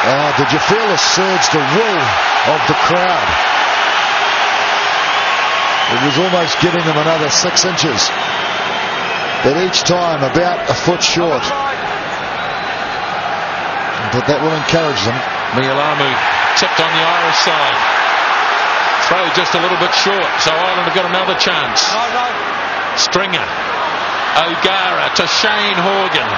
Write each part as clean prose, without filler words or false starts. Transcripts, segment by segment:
Oh, did you feel the surge, the will of the crowd? It was almost giving them another 6 inches. But each time about a foot short. But that will encourage them. Mialamu tipped on the Irish side. Throw just a little bit short, so Ireland have got another chance. Stringer. O'Gara to Shane Horgan.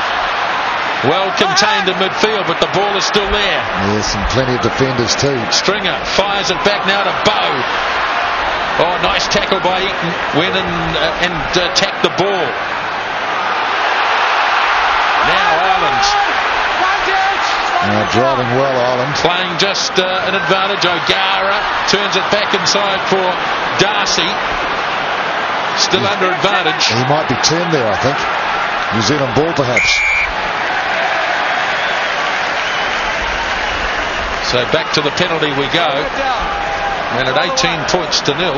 Well contained in midfield, but the ball is still there. Yes, and plenty of defenders too. Stringer fires it back now to Bow. Oh, nice tackle by Eaton. Went in and attacked the ball. Now Ireland. Driving well, Ireland. Playing just an advantage. O'Gara turns it back inside for Darcy. Still under advantage. He might be turned there, I think. New Zealand ball, perhaps. So back to the penalty we go. And at 18 points to 0.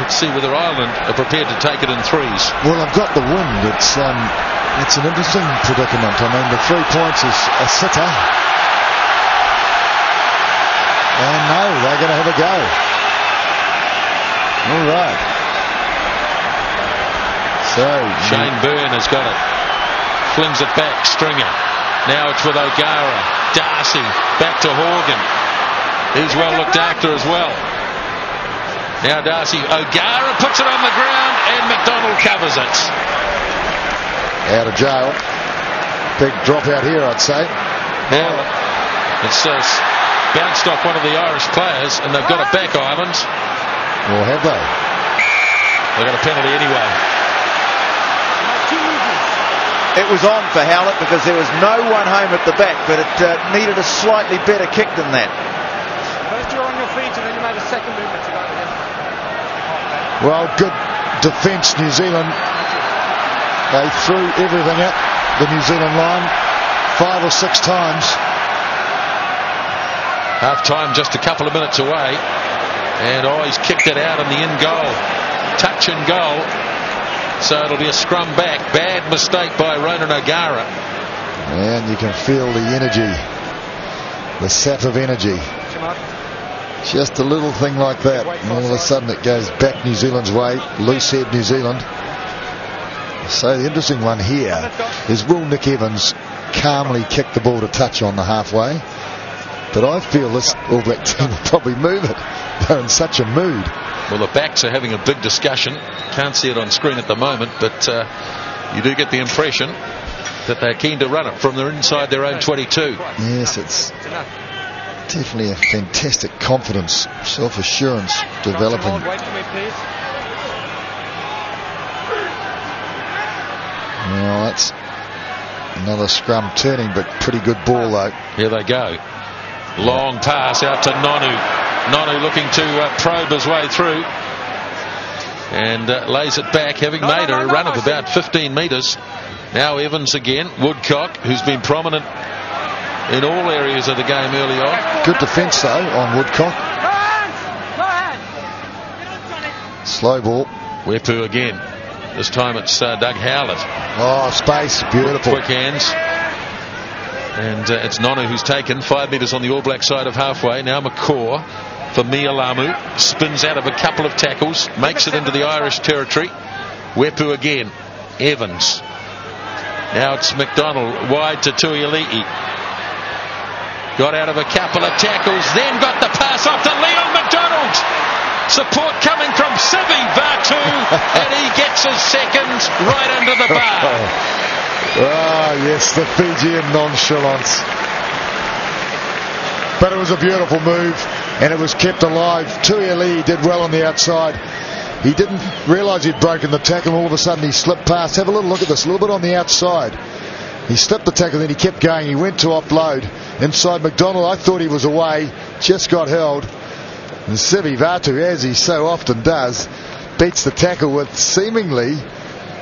Let's see whether Ireland are prepared to take it in threes. Well, I've got the wind. It's an interesting predicament. I mean, the 3 points is a sitter. And no, they're going to have a go. All right. So Shane Byrne has got it. Flings it back. Stringer. Now it's with O'Gara. Darcy back to Horgan. He's well looked after as well. Now Darcy. O'Gara puts it on the ground and McDonald covers it. Out of jail. Big drop out here, I'd say. Now it's bounced off one of the Irish players, and they've got it back, Ireland. Or have they? They've got a penalty anyway. It was on for Howlett because there was no one home at the back, but it needed a slightly better kick than that. First you're on your feet and then you made a second movement to go again. Well, good defence, New Zealand. They threw everything at the New Zealand line 5 or 6 times. Half time just a couple of minutes away, and he's kicked it out in the in goal. Touch and goal. So it'll be a scrum back. Bad mistake by Ronan O'Gara. And you can feel the energy, the sap of energy. Just a little thing like that, and all of a sudden it goes back New Zealand's way. Loose head New Zealand. So the interesting one here is, will Nick Evans calmly kick the ball to touch on the halfway? But I feel this All Black team will probably move it. They're in such a mood. Well, the backs are having a big discussion. Can't see it on screen at the moment, but you do get the impression that they're keen to run it from inside their own 22. Yes, it's definitely a fantastic confidence, self-assurance developing. Well, that's another scrum turning, but pretty good ball though. Here they go. Long pass out to Nonu. Nonu looking to probe his way through, and lays it back, having made a run of about 15 metres. Now Evans again. Woodcock, who's been prominent in all areas of the game early on. Good defence though on Woodcock. Slow ball. Wepu again. This time it's Doug Howlett. Oh, space. Beautiful. Quick hands. And it's Nonu who's taken 5 metres on the All Black side of halfway. Now McCaw for Mialamu. Spins out of a couple of tackles. Makes it into the Irish territory. Wepu again. Evans. Now it's McDonald wide to Tuiali'i. Got out of a couple of tackles. Then got the pass off to Leon McDonald. Support coming from Sivi Vatu. And he gets his second right under the bar. Ah, yes, the Fijian nonchalance. But it was a beautiful move, and it was kept alive. Tuiali'i did well on the outside. He didn't realise he'd broken the tackle, and all of a sudden he slipped past. Have a little look at this, a little bit on the outside. He slipped the tackle, then he kept going. He went to offload. Inside McDonald, I thought he was away, just got held. And Sivi Vatu, as he so often does, beats the tackle with seemingly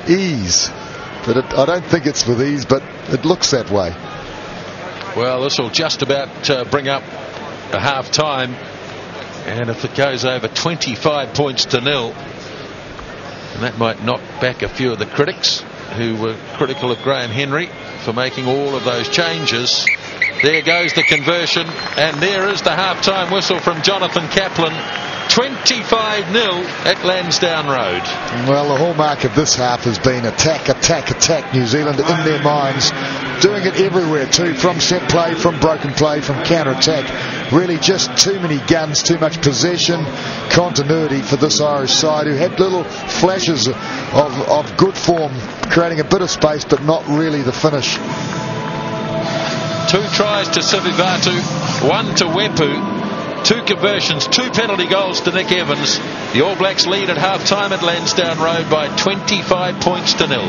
ease. But I don't think it's with ease, but it looks that way. Well, this will just about bring up a half time, and if it goes over 25 points to 0, and that might knock back a few of the critics who were critical of Graham Henry for making all of those changes. There goes the conversion, and there is the half-time whistle from Jonathan Kaplan. 25-0 at Lansdowne Road. Well, the hallmark of this half has been attack, attack, attack. New Zealand in their minds, doing it everywhere too, from set play, from broken play, from counter-attack. Really just too many guns, too much possession, continuity for this Irish side, who had little flashes of good form, creating a bit of space, but not really the finish. 2 tries to Sivivatu, 1 to Wepu. 2 conversions, 2 penalty goals to Nick Evans. The All Blacks lead at half-time at Lansdowne Road by 25 points to 0.